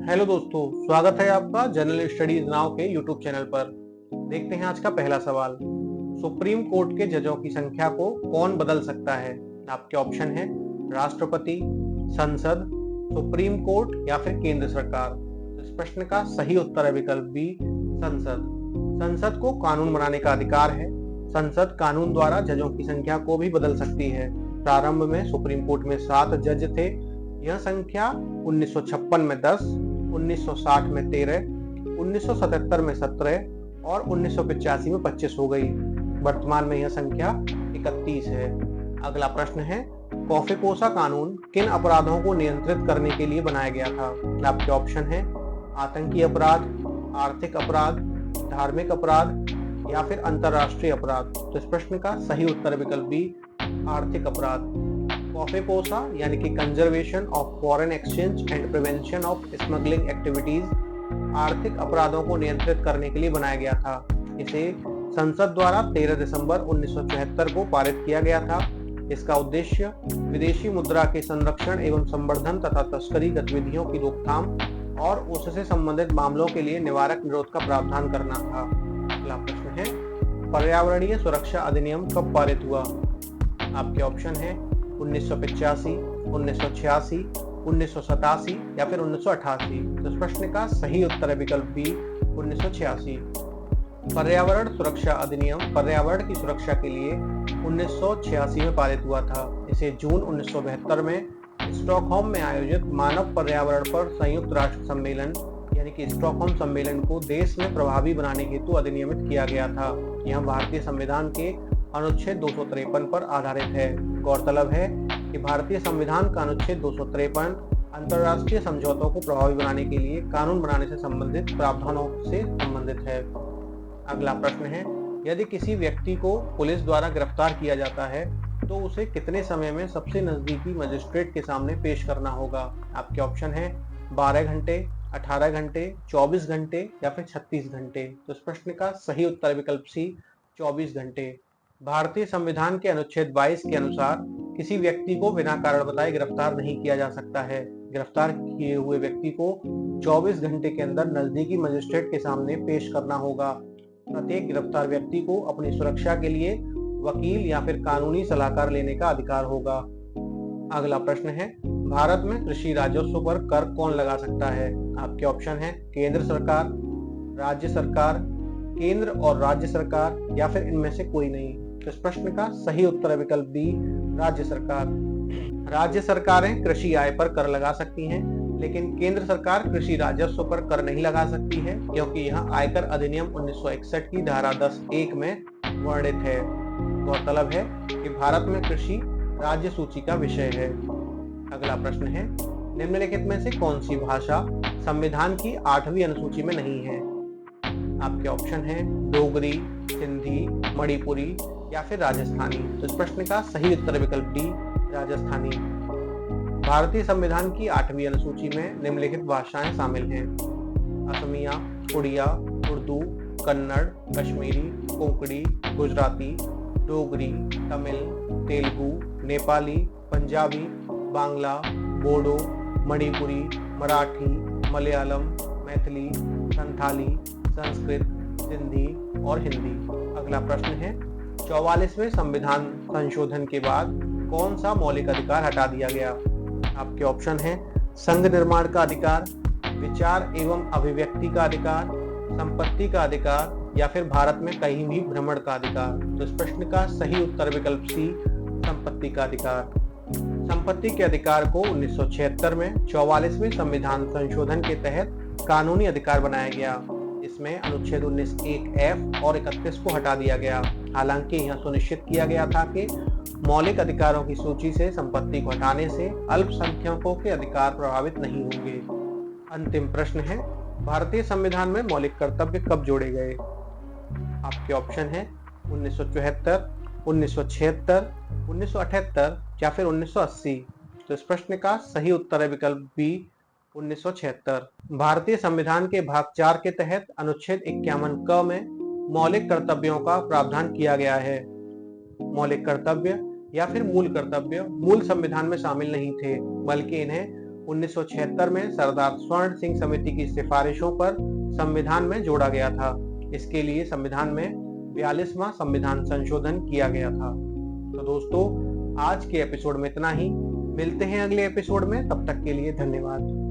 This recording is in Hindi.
हेलो दोस्तों, स्वागत है आपका जनरल स्टडीज नाउ के यूट्यूब चैनल पर। देखते हैं आज का पहला सवाल। सुप्रीम कोर्ट के जजों की संख्या को कौन बदल सकता है? आपके ऑप्शन है राष्ट्रपति, संसद, सुप्रीम कोर्ट या फिर केंद्र सरकार। तो इस प्रश्न का सही उत्तर है विकल्प बी, संसद। संसद को कानून बनाने का अधिकार है। संसद कानून द्वारा जजों की संख्या को भी बदल सकती है। प्रारंभ में सुप्रीम कोर्ट में 7 जज थे। यह संख्या 1956 में 10, 1960 में 13, 1977 में 17 और 1985 में 25 हो गई। वर्तमान में यह संख्या 31 है। अगला प्रश्न है, कॉफीपोसा कानून किन अपराधों को नियंत्रित करने के लिए बनाया गया था? आपके ऑप्शन है आतंकी अपराध, आर्थिक अपराध, धार्मिक अपराध या फिर अंतरराष्ट्रीय अपराध। तो इस प्रश्न का सही उत्तर विकल्प बी, आर्थिक अपराध। कॉफीपोसा यानी कि conservation of foreign exchange and prevention of smuggling activities आर्थिक अपराधों को नियंत्रित करने के लिए बनाया गया था। इसे संसद द्वारा 13 दिसंबर 1974 को पारित किया गया था। इसका उद्देश्य विदेशी मुद्रा के संरक्षण एवं संवर्धन तथा तस्करी गतिविधियों की रोकथाम और उससे संबंधित मामलों के लिए निवारक निरोध का प्रावधान करना था। अगला प्रश्न है, पर्यावरणीय सुरक्षा अधिनियम कब पारित हुआ? आपके ऑप्शन है 1985, 1986, 1987 या फिर 1988। तो इस प्रश्न का सही उत्तर है विकल्प बी, 1986। पर्यावरण सुरक्षा अधिनियम पर्यावरण की सुरक्षा के लिए 1986 में पारित हुआ था। इसे जून 1972 में स्टॉकहोम में आयोजित मानव पर्यावरण पर संयुक्त राष्ट्र सम्मेलन यानी कि स्टॉकहोम सम्मेलन को देश में प्रभावी बनाने हेतु अधिनियमित किया गया था। यह भारतीय संविधान के अनुच्छेद 253 पर आधारित है। गौरतलब है कि भारतीय संविधान का अनुच्छेद 253 अंतर्राष्ट्रीय समझौतों को प्रभावी बनाने के लिए कानून बनाने से संबंधित प्रावधानों से संबंधित है। अगला प्रश्न है, यदि किसी व्यक्ति को पुलिस द्वारा गिरफ्तार किया जाता है तो उसे कितने समय में सबसे नजदीकी मजिस्ट्रेट के सामने पेश करना होगा? आपके ऑप्शन है 12 घंटे, 18 घंटे, 24 घंटे या फिर 36 घंटे। तो इस प्रश्न का सही उत्तर विकल्प सी, 24 घंटे। भारतीय संविधान के अनुच्छेद 22 के अनुसार किसी व्यक्ति को बिना कारण बताए गिरफ्तार नहीं किया जा सकता है। गिरफ्तार किए हुए व्यक्ति को 24 घंटे के अंदर नजदीकी मजिस्ट्रेट के सामने पेश करना होगा। प्रत्येक गिरफ्तार व्यक्ति को अपनी सुरक्षा के लिए वकील या फिर कानूनी सलाहकार लेने का अधिकार होगा। अगला प्रश्न है, भारत में कृषि राजस्व पर कर कौन लगा सकता है? आपके ऑप्शन है केंद्र सरकार, राज्य सरकार, केंद्र और राज्य सरकार या फिर इनमें से कोई नहीं। तो इस प्रश्न का सही उत्तर है विकल्प बी, राज्य सरकार। राज्य सरकारें कृषि आय पर कर लगा सकती हैं, लेकिन केंद्र सरकार कृषि राजस्व पर कर नहीं लगा सकती है, क्योंकि यह आयकर अधिनियम 1961 की धारा 10(1) में वर्णित है। गौरतलब है कि भारत में कृषि राज्य सूची का विषय है। अगला प्रश्न है, निम्नलिखित में से कौन सी भाषा संविधान की 8वीं अनुसूची में नहीं है? आपके ऑप्शन है डोगरी, सिंधी, मणिपुरी या फिर राजस्थानी। तो इस प्रश्न का सही उत्तर विकल्प डी, राजस्थानी। भारतीय संविधान की 8वीं अनुसूची में निम्नलिखित भाषाएं शामिल हैं: असमिया, उड़िया, उर्दू, कन्नड़, कश्मीरी, कोंकणी, गुजराती, डोगरी, तमिल, तेलुगु, नेपाली, पंजाबी, बांग्ला, बोडो, मणिपुरी, मराठी, मलयालम, मैथिली, संथाली, संस्कृत, सिंधी और हिंदी। अगला प्रश्न है, 44वें संविधान संशोधन के बाद कौन सा मौलिक अधिकार हटा दिया गया? आपके ऑप्शन है संघ निर्माण का अधिकार, विचार एवं अभिव्यक्ति का अधिकार, संपत्ति का अधिकार या फिर भारत में कहीं भी भ्रमण का अधिकार। तो इस प्रश्न का सही उत्तर विकल्प सी, संपत्ति का अधिकार। संपत्ति के अधिकार को 1976 में 44वें संविधान संशोधन के तहत कानूनी अधिकार बनाया गया। इसमें अनुच्छेद 19(1)(f) और 31 को हटा दिया गया। हालांकि यह सुनिश्चित किया गया था कि मौलिक अधिकारों की सूची से संपत्ति को हटाने से अल्पसंख्यकों के अधिकार प्रभावित नहीं होंगे। अंतिम प्रश्न है, भारतीय संविधान में मौलिक कर्तव्य कब जोड़े गए? आपके ऑप्शन है 1974, 1976, 1978 या फिर 1980। तो इस प्रश्न का सही उत्तर है विकल्प बी, 1976। भारतीय संविधान के भाग 4 के तहत अनुच्छेद 51 क में मौलिक कर्तव्यों का प्रावधान किया गया है। मौलिक कर्तव्य या फिर मूल कर्तव्य मूल संविधान में शामिल नहीं थे, बल्कि इन्हें 1976 में सरदार स्वर्ण सिंह समिति की सिफारिशों पर संविधान में जोड़ा गया था। इसके लिए संविधान में 42वां संविधान संशोधन किया गया था। तो दोस्तों, आज के एपिसोड में इतना ही। मिलते हैं अगले एपिसोड में, तब तक के लिए धन्यवाद।